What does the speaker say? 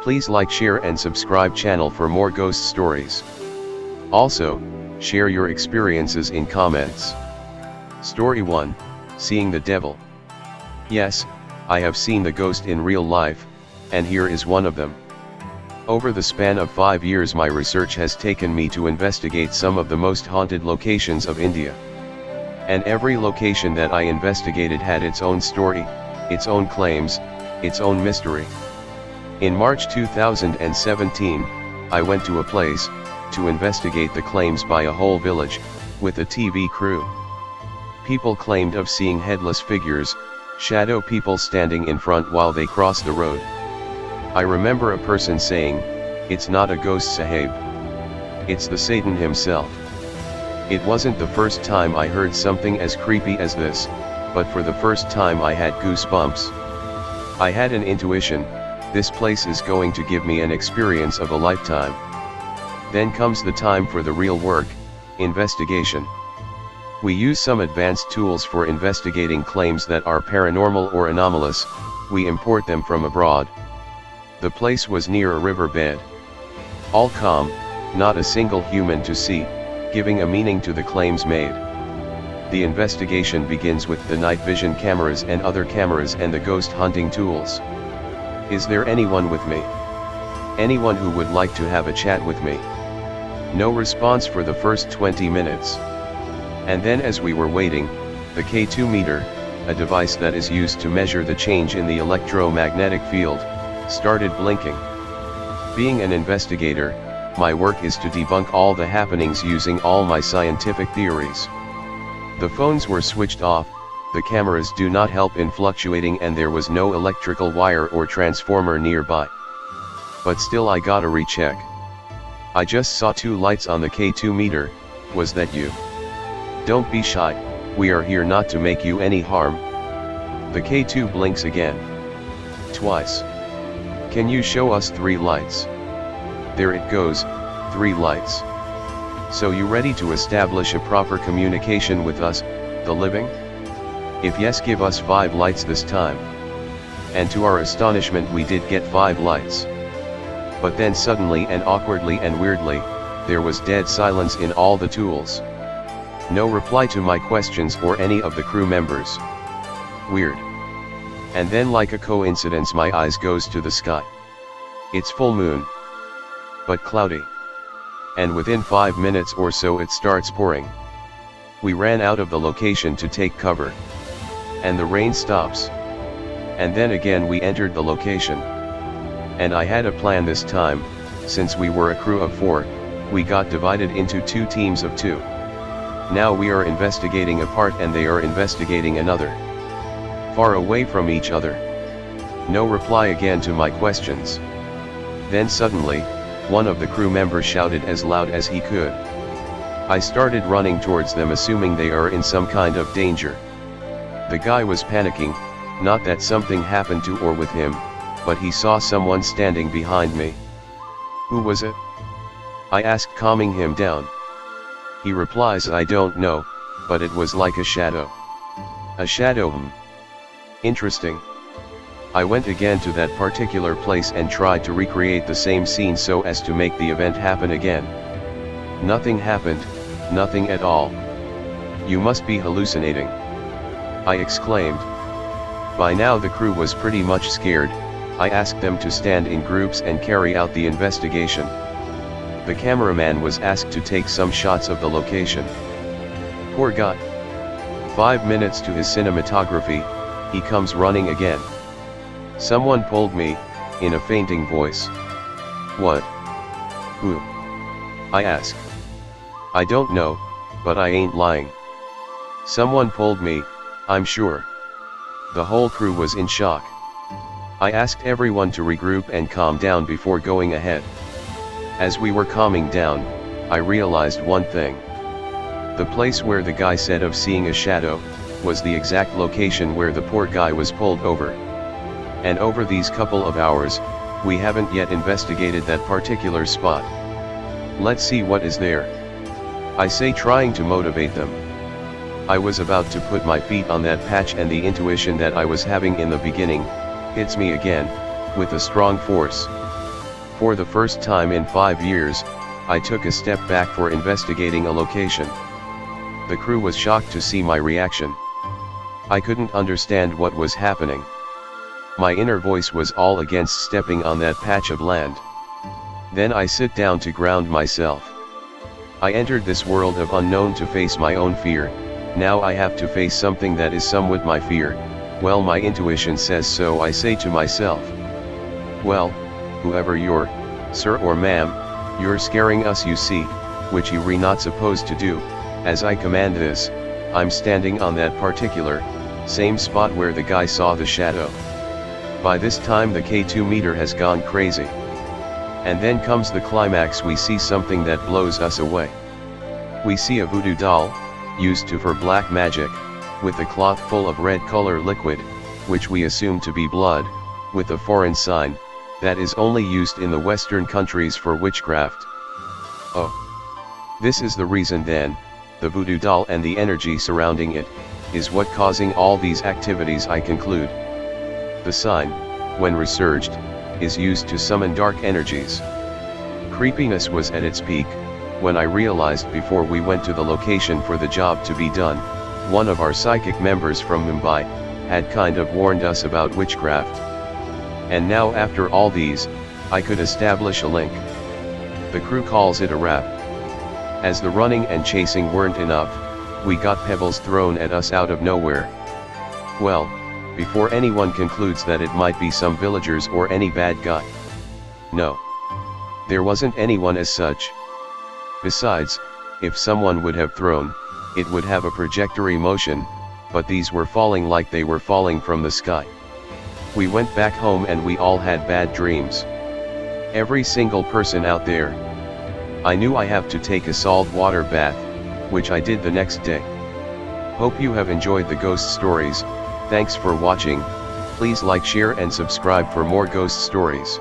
Please like, share and subscribe channel for more ghost stories. Also, share your experiences in comments. Story 1, Seeing the Devil. Yes, I have seen the ghost in real life, and here is one of them. Over the span of 5 years my research has taken me to investigate some of the most haunted locations of India. And every location that I investigated had its own story, its own claims, its own mystery. In March 2017, I went to a place, to investigate the claims by a whole village, with a TV crew. People claimed of seeing headless figures, shadow people standing in front while they crossed the road. I remember a person saying, "It's not a ghost, Sahib. It's the Satan himself." It wasn't the first time I heard something as creepy as this, but for the first time I had goosebumps. I had an intuition, this place is going to give me an experience of a lifetime. Then comes the time for the real work, investigation. We use some advanced tools for investigating claims that are paranormal or anomalous, we import them from abroad. The place was near a riverbed. All calm, not a single human to see, giving a meaning to the claims made. The investigation begins with the night vision cameras and other cameras and the ghost hunting tools. Is there anyone with me? Anyone who would like to have a chat with me? No response for the first 20 minutes. And then as we were waiting, the K2 meter, a device that is used to measure the change in the electromagnetic field, started blinking. Being an investigator, my work is to debunk all the happenings using all my scientific theories. The phones were switched off, the cameras do not help in fluctuating and there was no electrical wire or transformer nearby. But still I gotta recheck. I just saw 2 lights on the K2 meter, was that you? Don't be shy, we are here not to make you any harm. The K2 blinks again. Twice. Can you show us 3 lights? There it goes, 3 lights. So you ready to establish a proper communication with us, the living? If yes, give us 5 lights this time. And to our astonishment we did get 5 lights. But then suddenly and awkwardly and weirdly, there was dead silence in all the tools. No reply to my questions or any of the crew members. Weird. And then like a coincidence my eyes goes to the sky. It's full moon. But cloudy. And within 5 minutes or so it starts pouring. We ran out of the location to take cover. And the rain stops. And then again we entered the location. And I had a plan this time, since we were a crew of 4, we got divided into 2 teams of 2. Now we are investigating a part and they are investigating another. Far away from each other. No reply again to my questions. Then suddenly, one of the crew members shouted as loud as he could. I started running towards them assuming they are in some kind of danger. The guy was panicking, not that something happened to or with him, but he saw someone standing behind me. Who was it? I asked, calming him down. He replies, I don't know, but it was like a shadow. A shadow, Interesting. I went again to that particular place and tried to recreate the same scene so as to make the event happen again. Nothing happened, nothing at all. You must be hallucinating, I exclaimed. By now the crew was pretty much scared. I asked them to stand in groups and carry out the investigation. The cameraman was asked to take some shots of the location. Poor guy. 5 minutes to his cinematography, he comes running again. Someone pulled me, in a fainting voice. What? Who? I asked. I don't know, but I ain't lying. Someone pulled me, I'm sure. The whole crew was in shock. I asked everyone to regroup and calm down before going ahead. As we were calming down, I realized one thing. The place where the guy said of seeing a shadow, was the exact location where the poor guy was pulled over. And over these couple of hours, we haven't yet investigated that particular spot. Let's see what is there. I say, trying to motivate them. I was about to put my feet on that patch and the intuition that I was having in the beginning, hits me again, with a strong force. For the first time in 5 years, I took a step back for investigating a location. The crew was shocked to see my reaction. I couldn't understand what was happening. My inner voice was all against stepping on that patch of land. Then I sit down to ground myself. I entered this world of unknown to face my own fear. Now I have to face something that is somewhat my fear. Well, my intuition says so, I say to myself. Well, whoever you're, sir or ma'am, you're scaring us, you see, which you're not supposed to do. As I command this, I'm standing on that particular, same spot where the guy saw the shadow. By this time the K2 meter has gone crazy. And then comes the climax. We see something that blows us away. We see a voodoo doll, used for black magic, with a cloth full of red color liquid, which we assume to be blood, with a foreign sign, that is only used in the Western countries for witchcraft. Oh. This is the reason then, the voodoo doll and the energy surrounding it, is what causing all these activities, I conclude. The sign, when researched, is used to summon dark energies. Creepiness was at its peak, when I realized before we went to the location for the job to be done, one of our psychic members from Mumbai, had kind of warned us about witchcraft. And now after all these, I could establish a link. The crew calls it a wrap. As the running and chasing weren't enough, we got pebbles thrown at us out of nowhere. Well, before anyone concludes that it might be some villagers or any bad guy. No. There wasn't anyone as such. Besides, if someone would have thrown, it would have a trajectory motion, but these were falling like they were falling from the sky. We went back home and we all had bad dreams. Every single person out there. I knew I have to take a salt water bath, which I did the next day. Hope you have enjoyed the ghost stories. Thanks for watching. Please like, share and subscribe for more ghost stories.